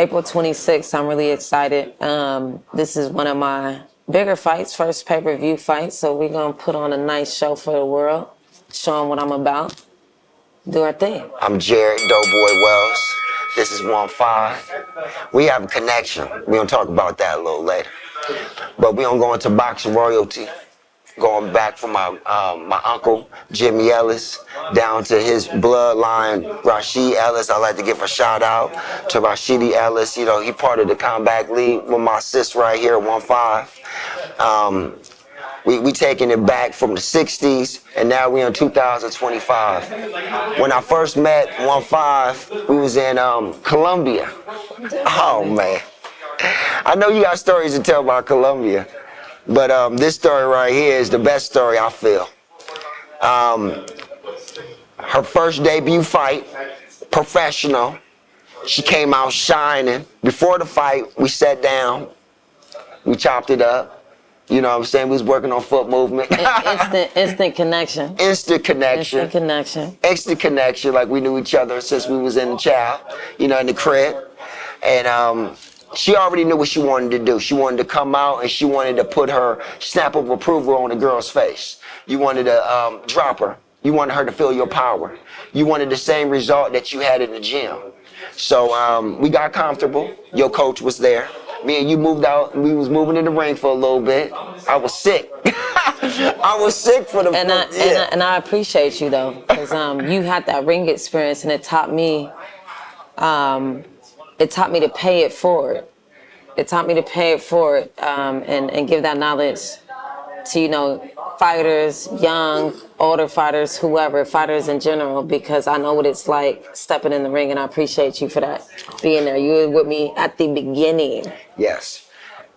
April 26th, I'm really excited. This is one of my bigger fights, first pay-per-view fight, so we're going to put on a nice show for the world, show them what I'm about, do our thing. I'm Jared Doughboy Wells. This is 1-5. We have a connection. We're going to talk about that a little later. But we're going to go into boxing royalty, going back from my uncle, Jimmy Ellis, down to his bloodline, Rashid Ellis. I'd like to give a shout out to Rashidi Ellis. You know, he part of the Combat League with my sis right here at 1-5. We taking it back from the 60s, and now we're in 2025. When I first met 1-5, we was in Colombia. Oh, man. I know you got stories to tell about Colombia, but this story right here is the best story, I feel. Her first debut fight, professional. She came out shining. Before the fight, we sat down. We chopped it up. You know what I'm saying? We was working on foot movement. Instant connection. Instant connection. Instant connection. Instant connection, like we knew each other since we was in the child, you know, in the crib. And she already knew what she wanted to do. She wanted to come out and she wanted to put her stamp of approval on the girl's face. You wanted to drop her. You wanted her to feel your power. You wanted the same result that you had in the gym. So we got comfortable. Your coach was there. Me and you moved out. We was moving in the ring for a little bit. I was sick. I was sick for the. And I appreciate you though, because you had that ring experience, and it taught me. It taught me to pay it forward. It taught me to pay it forward and give that knowledge to fighters, young, older fighters, whoever, fighters in general, because I know what it's like stepping in the ring, and I appreciate you for that, being there. You were with me at the beginning. Yes,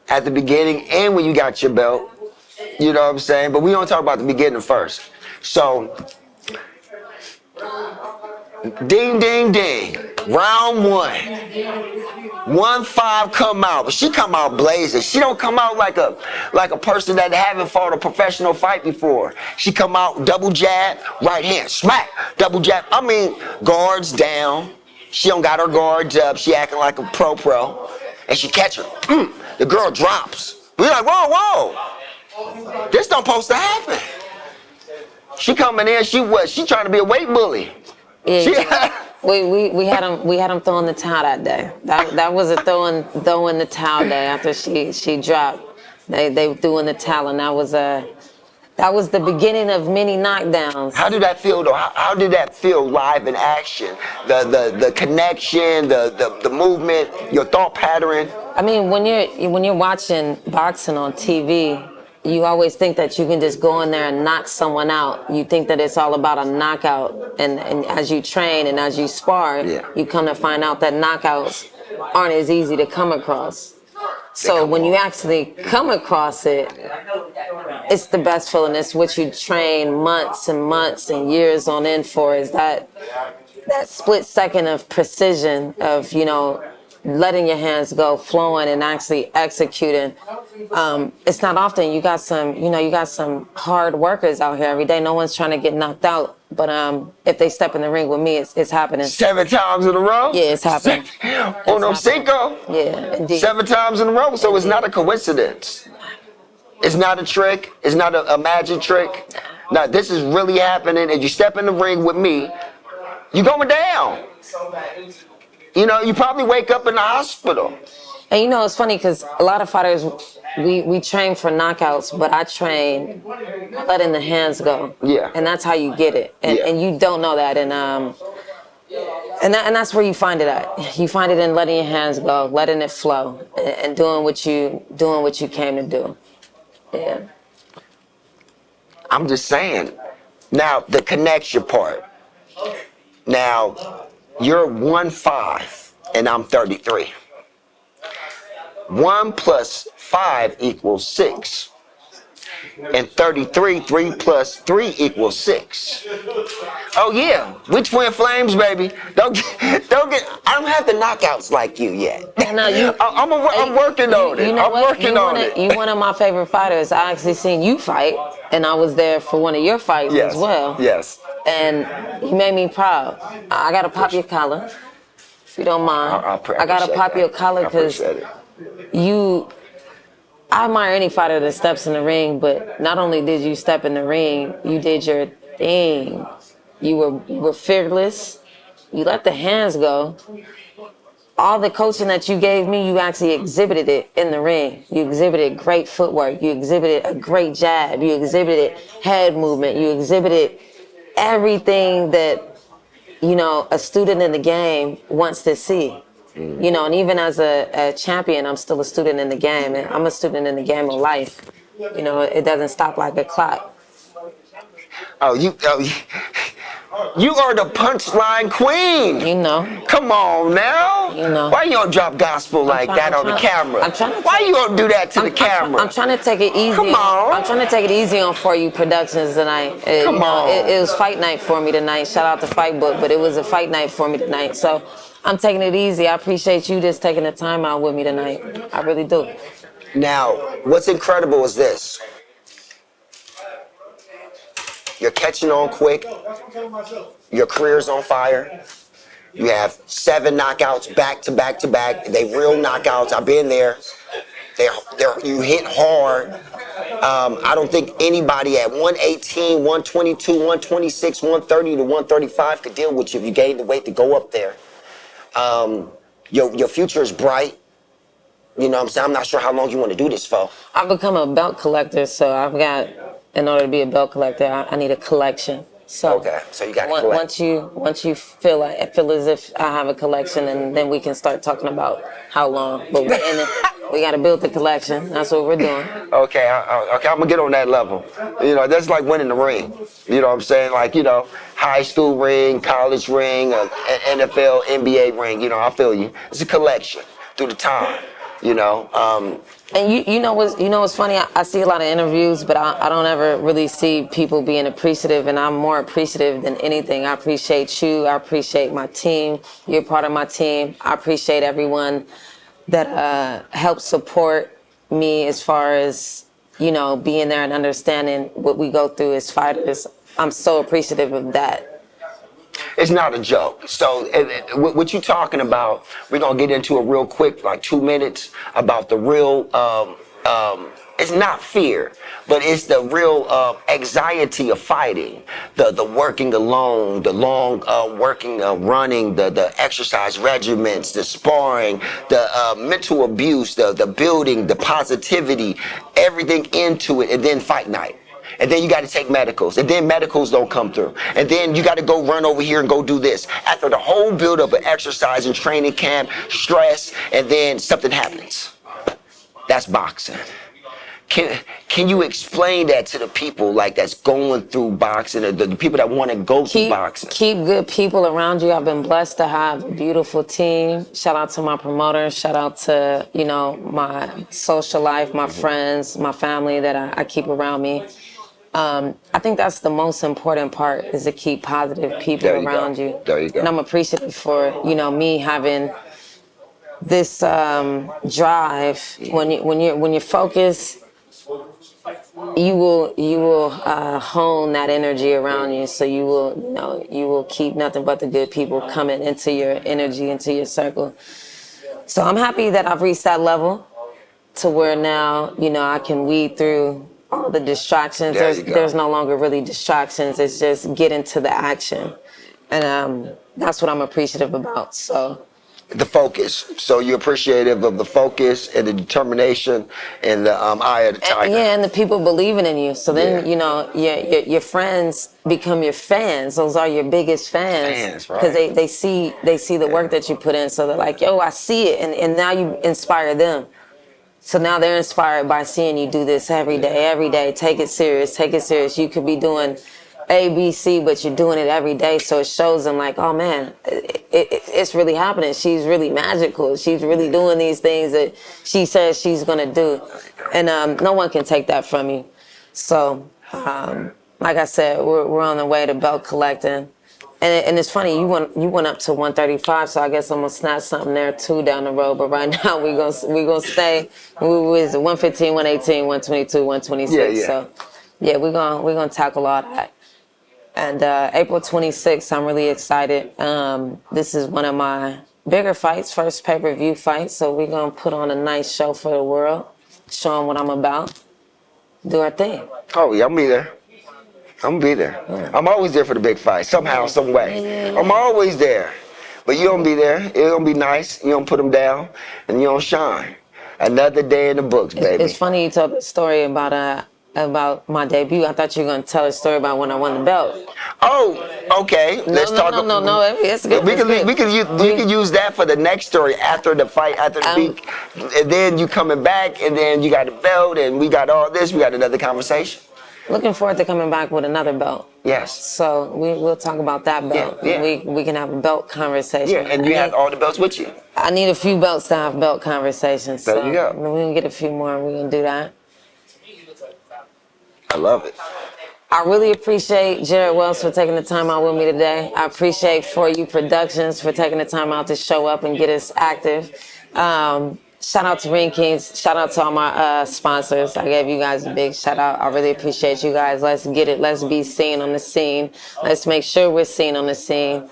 at the beginning and when you got your belt, you know what I'm saying? But we don't talk about the beginning first. So, ding, ding, ding, round 1-5 come out, but she come out blazing. She don't come out like a person that haven't fought a professional fight before. She come out double jab, right hand, smack, double jab. I mean, guards down. She don't got her guards up. She acting like a pro, and she catch her. The girl drops. We like, whoa, this don't supposed to happen. She coming in. She trying to be a weight bully. Yeah. We had him throwing the towel that day. That was a throwing the towel day after she dropped. They threw in the towel, and that was the beginning of many knockdowns. How did that feel though? How did that feel live in action? The connection, the movement, your thought pattern. I mean, when you're watching boxing on TV, you always think that you can just go in there and knock someone out. You think that it's all about a knockout. And as you train and as you spar, you come to find out that knockouts aren't as easy to come across. So when you actually come across it, it's the best feeling. It's what you train months and months and years on end for, is that split second of precision of, letting your hands go, flowing, and actually executing. It's not often. You got some hard workers out here every day. No one's trying to get knocked out. But if they step in the ring with me, it's happening. 7 times in a row? Yeah, it's happening. Uno cinco? Yeah, indeed. 7 times in a row. So it's not a coincidence. It's not a trick. It's not a magic trick. No, this is really happening. And you step in the ring with me, you going down. You probably wake up in the hospital. And it's funny because a lot of fighters, we train for knockouts, but I train letting the hands go. Yeah. And that's how you get it. And you don't know that. And that's where you find it at. You find it in letting your hands go, letting it flow, and doing what you came to do. Yeah. I'm just saying. Now, the connection part. Now, you're 1-5 and I'm 33. 1 + 5 = 6. And 33, 3 + 3 = 6. Oh yeah, we twin flames, baby. Don't get. I don't have the knockouts like you yet. No, I'm working on it. I'm working on it. You're one of my favorite fighters. I actually seen you fight, and I was there for one of your fights as well. Yes. And you made me proud. I gotta pop your collar. if you don't mind. I gotta pop your collar because I admire any fighter that steps in the ring, but not only did you step in the ring, you did your thing. You were fearless. You let the hands go. All the coaching that you gave me, you actually exhibited it in the ring. You exhibited great footwork. You exhibited a great jab. You exhibited head movement. You exhibited everything that, a student in the game wants to see. And even as a champion, I'm still a student in the game. And I'm a student in the game of life. It doesn't stop like a clock. You are the punchline queen. Come on now. Why you don't drop gospel like that on the camera? Why you don't do that to the camera? I'm trying to take it easy. Come on. I'm trying to take it easy on For You Productions tonight. Come on. It was fight night for me tonight. Shout out to Fight Book, but it was a fight night for me tonight. So I'm taking it easy. I appreciate you just taking the time out with me tonight. I really do. Now, what's incredible is this. You're catching on quick. Your career's on fire. You have 7 knockouts back to back to back. They real knockouts. I've been there. You hit hard. I don't think anybody at 118, 122, 126, 130 to 135 could deal with you if you gained the weight to go up there. Your future is bright. You know what I'm saying? I'm not sure how long you want to do this for. I've become a belt collector, so in order to be a belt collector, I need a collection. So okay, so you got to collect. Once you feel as if I have a collection, and then we can start talking about how long. But we got to build the collection. That's what we're doing. Okay, I'm gonna get on that level. That's like winning the ring. You know what I'm saying? Like high school ring, college ring, NFL, NBA ring. I feel you. It's a collection through the time. And you know what's funny? I see a lot of interviews, but I don't ever really see people being appreciative, and I'm more appreciative than anything. I appreciate you. I appreciate my team. You're part of my team. I appreciate everyone that helps support me as far as, being there and understanding what we go through as fighters. I'm so appreciative of that. It's not a joke. So what you talking about, we're going to get into it real quick, like 2 minutes, about the real, it's not fear, but it's the real anxiety of fighting, the working alone, the long working, running, the exercise regimens, the sparring, the mental abuse, the building, the positivity, everything into it, and then fight night. And then you got to take medicals, and then medicals don't come through, and then you got to go run over here and go do this. After the whole build up of exercise and training camp, stress, and then something happens. That's boxing. Can you explain that to the people that's going through boxing, or the people that want to go through boxing? Keep good people around you. I've been blessed to have a beautiful team. Shout out to my promoter. Shout out to my social life, my friends, my family that I keep around me. I think that's the most important part, is to keep positive people around you. There you go. And I'm appreciative for, me having this drive. When you're focused, you will hone that energy around you. So you will keep nothing but the good people coming into your energy, into your circle. So I'm happy that I've reached that level to where now, I can weed through all the distractions. There's no longer really distractions. It's just get into the action. And that's what I'm appreciative about. So the focus. So you're appreciative of the focus and the determination and the eye of the tiger. And the people believing in you. So then, your friends become your fans. Those are your biggest fans. Right. Because they see the work that you put in. So they're like, yo, I see it. And now you inspire them. So now they're inspired by seeing you do this every day. Take it serious. You could be doing A, B, C, but you're doing it every day. So it shows them like, oh man, it's really happening. She's really magical. She's really doing these things that she says she's going to do. And no one can take that from you. So, like I said, we're on the way to belt collecting. And it's funny, you went up to 135, so I guess I'm gonna snatch something there too down the road. But right now we gonna stay. We was 115, 118, 122, 126. Yeah. So yeah, we're gonna tackle all that. And April 26th, I'm really excited. This is one of my bigger fights, first pay-per-view fight. So we're gonna put on a nice show for the world, show them what I'm about, do our thing. Oh, yeah, I'm be there. I'm gonna be there. Yeah. I'm always there for the big fight, somehow, some way. Yeah. I'm always there. But you don't be there. It don't be nice. You don't put them down, and you don't shine. Another day in the books, baby. It's funny you told the story about my debut. I thought you were gonna tell a story about when I won the belt. Oh, okay. Let's talk. No. It's good. We can use that for the next story after the fight, after the week, and then you coming back, and then you got the belt, and we got all this. We got another conversation. Looking forward to coming back with another belt. Yes. So we'll talk about that belt. Yeah. We can have a belt conversation. Yeah, and you have all the belts with you. I need a few belts to have belt conversations. There So you go. we can get a few more. We can do that. I love it. I really appreciate Jared Wells for taking the time out with me today. I appreciate For You Productions for taking the time out to show up and get us active. Shout out to Ring Kings. Shout out to all my sponsors. I gave you guys a big shout out. I really appreciate you guys. Let's get it. Let's be seen on the scene. Let's make sure we're seen on the scene.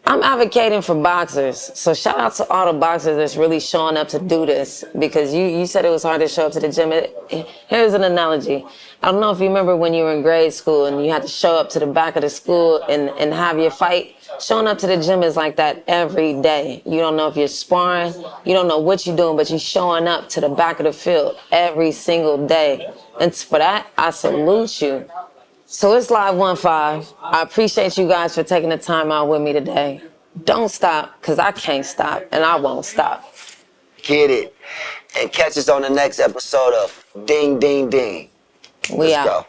I'm advocating for boxers. So shout out to all the boxers that's really showing up to do this, because you said it was hard to show up to the gym. Here's an analogy. I don't know if you remember when you were in grade school and you had to show up to the back of the school and have your fight. Showing up to the gym is like that every day. You don't know if you're sparring. You don't know what you're doing, but you're showing up to the back of the field every single day. And for that, I salute you. So it's Live 1-5. I appreciate you guys for taking the time out with me today. Don't stop, because I can't stop, and I won't stop. Get it. And catch us on the next episode of Ding, Ding, Ding. We Let's out. go.